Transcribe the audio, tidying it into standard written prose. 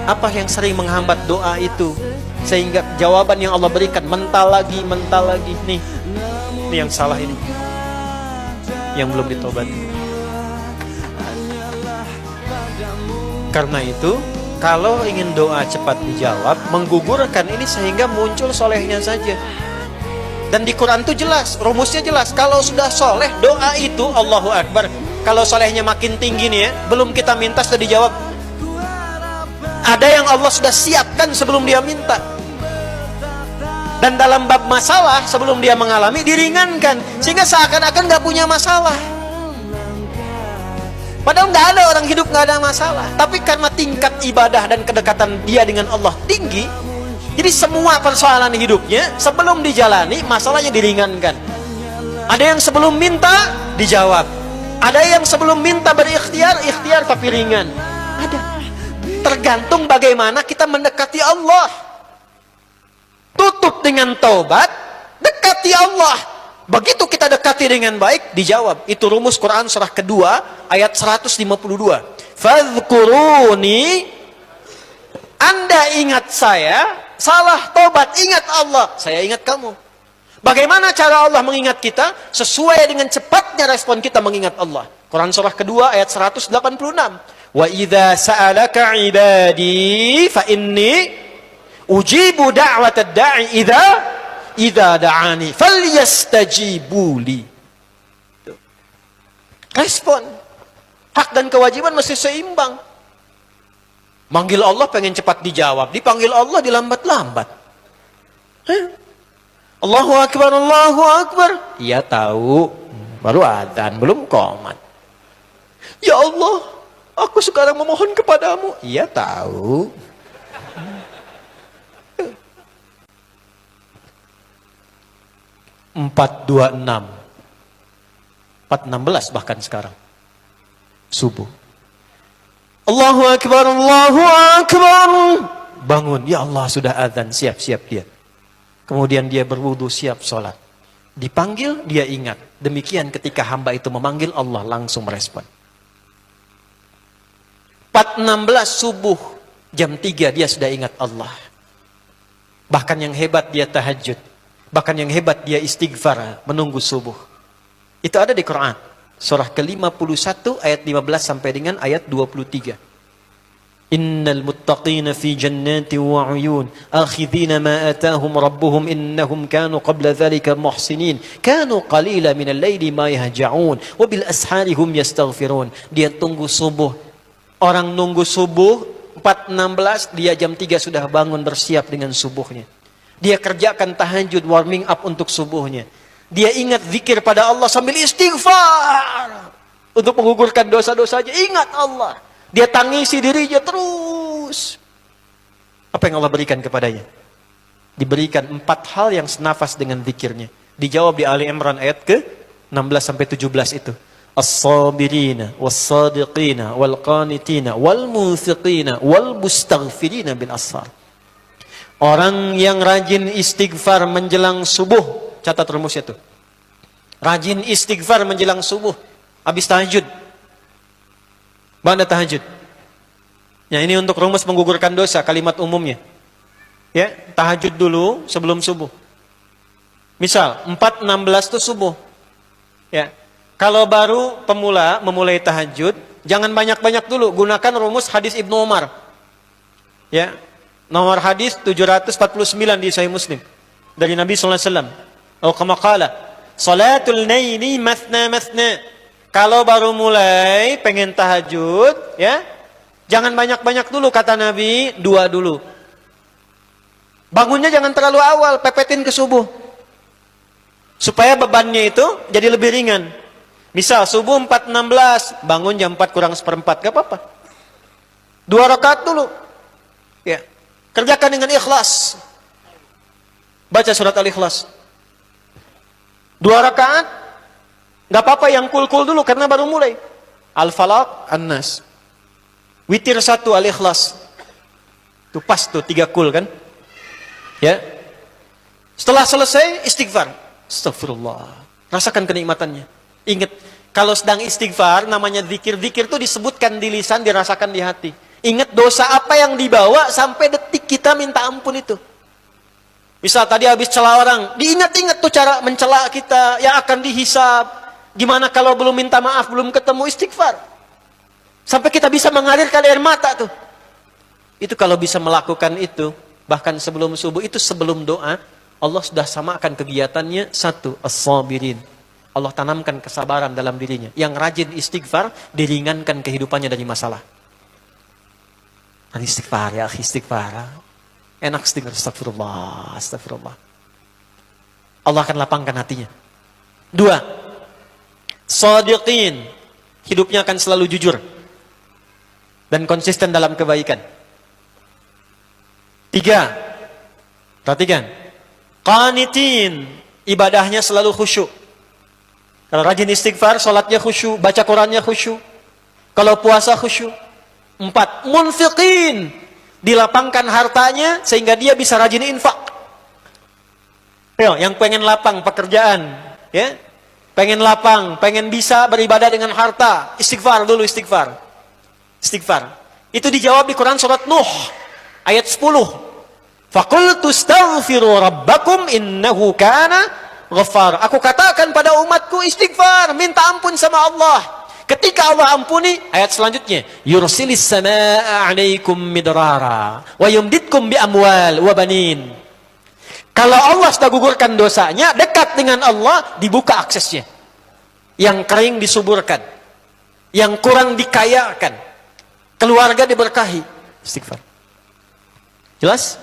Apa yang sering menghambat doa itu sehingga jawaban yang Allah berikan mental lagi. Nih yang salah ini, yang belum ditobati. Karena itu, kalau ingin doa cepat dijawab, menggugurkan ini sehingga muncul solehnya saja. Dan di Quran itu jelas, rumusnya jelas. Kalau sudah soleh, doa itu Allahu Akbar. Kalau solehnya makin tinggi nih ya, belum kita minta sudah dijawab. Ada yang Allah sudah siapkan sebelum dia minta. Dan dalam bab masalah, sebelum dia mengalami, diringankan. Sehingga seakan-akan gak punya masalah. Padahal gak ada orang hidup gak ada masalah. Tapi karena tingkat ibadah dan kedekatan dia dengan Allah tinggi, jadi semua persoalan hidupnya sebelum dijalani, masalahnya diringankan. Ada yang sebelum minta, dijawab. Ada yang sebelum minta berikhtiar, ikhtiar tapi ringan. Ada. Tergantung bagaimana kita mendekati Allah. Tutup dengan taubat, dekati Allah. Begitu kita dekati dengan baik, dijawab. Itu rumus Quran surah kedua ayat 152. Fadhkuruni, Anda ingat saya, salah taubat ingat Allah, saya ingat kamu. Bagaimana cara Allah mengingat kita? Sesuai dengan cepatnya respon kita mengingat Allah. Quran surah kedua ayat 186. Wa idza sa'alaka 'ibadi fa inni ujibu da'watad da'i idza da'ani falyastajibu li. Respon. Hak dan kewajiban mesti seimbang. Manggil Allah pengen cepat dijawab, dipanggil Allah dilambat-lambat. Allahu Akbar, Allahu Akbar. Iya tahu, baru adzan, belum qomat. Ya Allah, aku sekarang memohon kepadamu. Iya tahu. 426, 416 bahkan sekarang. Subuh. Allahu Akbar, Allahu Akbar. Bangun, ya Allah sudah adzan, siap-siap dia. Kemudian dia berwudu, siap sholat. Dipanggil, dia ingat. Demikian ketika hamba itu memanggil Allah, langsung merespon. 416 subuh, jam 3 dia sudah ingat Allah. Bahkan yang hebat dia tahajud. Bahkan yang hebat dia istighfar, menunggu subuh. Itu ada di Quran. Surah ke-51 ayat 15 sampai dengan ayat 23. Innal muttaqina fi jannati wa 'uyun akhidhina ma atahum rabbuhum innahum kanu qabla dhalika muhsinin kanu qalila minal laili ma yahja'un wa bil ashari hum yastaghfirun. Dia tunggu subuh. Orang nunggu subuh 4.16, dia jam 3 sudah bangun bersiap dengan subuhnya. Dia kerjakan tahajud, warming up untuk subuhnya. Dia ingat zikir pada Allah sambil istighfar untuk menggugurkan dosa-dosanya. Ingat Allah. Dia tangisi dirinya terus. Apa yang Allah berikan kepadanya? Diberikan 4 hal yang senafas dengan zikirnya. Dijawab di Ali Imran ayat ke-16 sampai 17 itu. As-sabirina was-sadiqina wal-qanitina wal-munfiqina wal-mustaghfirina bil ashar. Orang yang rajin istighfar menjelang subuh, catat rumusnya tuh. Rajin istighfar menjelang subuh, habis tahajud. Ba'da tahajud. Ya, ini untuk rumus menggugurkan dosa, kalimat umumnya. Ya, tahajud dulu sebelum subuh. Misal 4.16 itu subuh. Ya. Kalau baru pemula memulai tahajud, jangan banyak-banyak dulu, gunakan rumus hadis Ibnu Umar. Ya. Nomor hadis 749 di Sahih Muslim dari Nabi sallallahu alaihi wasallam. Atau kama qala, salatul laili mathna mathna. Kalau baru mulai pengen tahajud, ya, jangan banyak-banyak dulu kata Nabi, 2 dulu. Bangunnya jangan terlalu awal, pepetin ke subuh. Supaya bebannya itu jadi lebih ringan. Misal subuh 4.16, bangun jam 4 kurang seperempat, gak apa-apa. 2 rakaat dulu. Ya. Kerjakan dengan ikhlas. Baca surat Al-Ikhlas. 2 rakaat. Gak apa-apa yang kul-kul dulu karena baru mulai. Al-Falaq, An-Nas. Witir 1 Al-Ikhlas. Itu pas tuh 3 kul kan. Ya. Setelah selesai istighfar. Astagfirullah. Rasakan kenikmatannya. Ingat, kalau sedang istighfar namanya zikir. Zikir itu disebutkan di lisan, dirasakan di hati. Ingat dosa apa yang dibawa sampai detik kita minta ampun itu. Misal tadi habis cela orang, diingat-ingat tuh cara mencela kita yang akan dihisab. Gimana kalau belum minta maaf, belum ketemu, istighfar. Sampai kita bisa mengalirkan air mata tuh. Itu kalau bisa melakukan itu, bahkan sebelum subuh, itu sebelum doa, Allah sudah samakan kegiatannya. Satu, as-sabirin. Allah tanamkan kesabaran dalam dirinya. Yang rajin istighfar, diringankan kehidupannya dari masalah. Istighfar ya, istighfar. Enak istighfar, astagfirullah, astagfirullah. Allah akan lapangkan hatinya. Dua, shadiqin. Hidupnya akan selalu jujur. Dan konsisten dalam kebaikan. Tiga, perhatikan. Qanitin. Ibadahnya selalu khusyuk. Kalau rajin istighfar, sholatnya khusyuk, baca Qurannya khusyuk. Kalau puasa khusyuk. 4. Munfiqin. Dilapangkan hartanya sehingga dia bisa rajin infak. Yang pengen lapang pekerjaan, ya, pengen lapang, pengen bisa beribadah dengan harta, istighfar dulu, istighfar. Istighfar. Itu dijawab di Quran surat Nuh ayat 10. Faqultu astaghfiru rabbakum innahu kana ghaffar. Aku katakan pada umatku istighfar, minta ampun sama Allah. Ketika Allah ampuni, ayat selanjutnya, yursilis samaa'a 'alaikum midrara wa yumditkum bi amwal wa banin. Kalau Allah sudah gugurkan dosanya, dekat dengan Allah, dibuka aksesnya. Yang kering disuburkan, yang kurang dikayakan, keluarga diberkahi. Istighfar. Jelas?